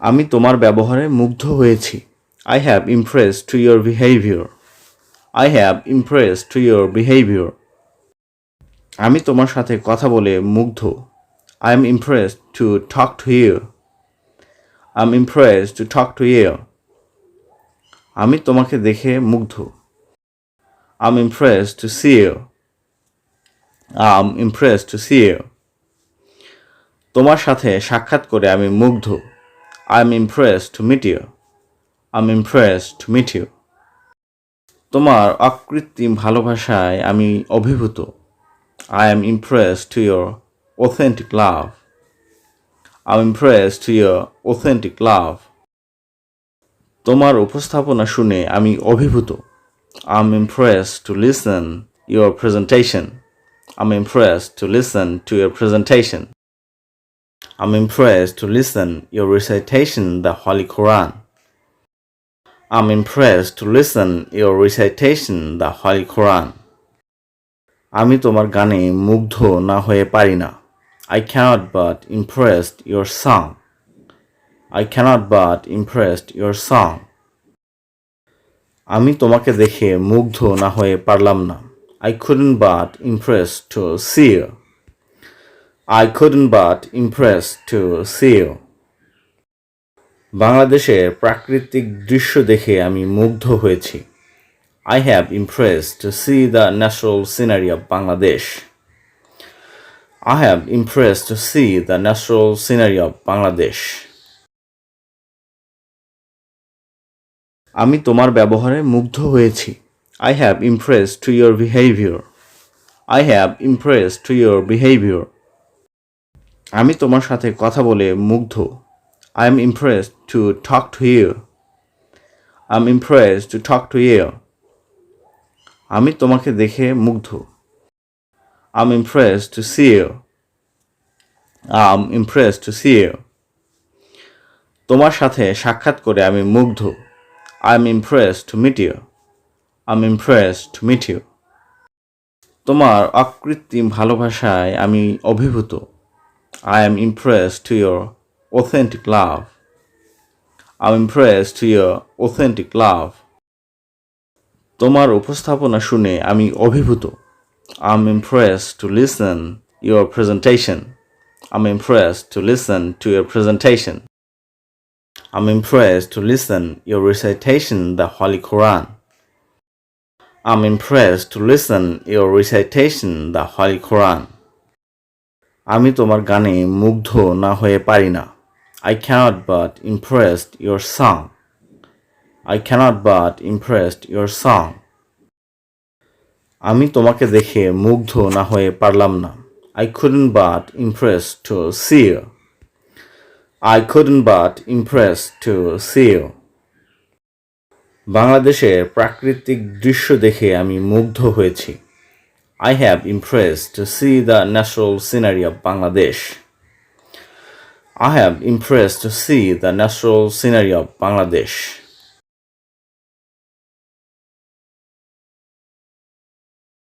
আমি তোমার ব্যবহারে মুগ্ধ হয়েছি। I have impressed to your behavior. I have impressed to your behavior. আমি তোমার সাথে কথা বলে মুগ্ধ। I am impressed to talk to you. I'm impressed to talk to you. আমি তোমাকে দেখে মুগ্ধ। I'm impressed to see you. I'm impressed to see you. তোমার সাথে সাক্ষাৎ করে আমি মুগ্ধ। I'm impressed to meet you. I'm impressed to meet you. তোমার অকৃত্রিম ভালোবাসায় আমি অভিভূত। I am impressed to your authentic love. I'm impressed to your authentic love. তোমার উপস্থাপনা শুনে আমি অভিভূত। I'm impressed to listen your presentation. I'm impressed to listen to your presentation. I'm impressed to listen your recitation, the Holy Quran. I'm impressed to listen your recitation, the Holy Quran. আমি তোমার গানে মুগ্ধ না হয়ে পারি না। I cannot but impressed your song. I cannot but impressed your song. আমি তোমাকে দেখে মুগ্ধ না হয়ে পারলাম না। I couldn't but impressed to see you. I couldn't but impressed to see you. বাংলাদেশের প্রাকৃতিক দৃশ্য দেখে আমি মুগ্ধ হয়েছি। I have impressed to see the natural scenery of Bangladesh. I have impressed to see the natural scenery of Bangladesh. আমি তোমার ব্যবহারে মুগ্ধ হয়েছি। I have impressed to your behavior. I have impressed to your behavior. আমি তোমার সাথে কথা বলে মুগ্ধ। I am impressed to talk to you. I'm impressed to talk to you. আমি তোমাকে দেখে মুগ্ধ। I'm impressed to see you. I'm impressed to see you. তোমার সাথে সাক্ষাৎ করে আমি মুগ্ধ। I'm impressed to meet you. I'm impressed to meet you. তোমার অকৃত্রিম ভালোবাসায় আমি অভিভূত। I am impressed to your authentic love. I'm impressed to your authentic love. তোমার উপস্থাপনা শুনে আমি অভিভূত। I'm impressed to listen your presentation. I'm impressed to listen to your presentation. I'm impressed to listen your recitation, the Holy Quran. I'm impressed to listen your recitation, the Holy Quran. আমি তোমার গানে মুগ্ধ না হয়ে পারি না। I cannot but impressed your song. I cannot but impressed your song. আমি তোমাকে দেখে মুগ্ধ না হয়ে পারলাম না। I couldn't but impressed to see you. I couldn't but impressed to see you. বাংলাদেশের প্রাকৃতিক দৃশ্য দেখে আমি মুগ্ধ হয়েছি। I have impressed to see the natural scenery of Bangladesh. I have impressed to see the natural scenery of Bangladesh.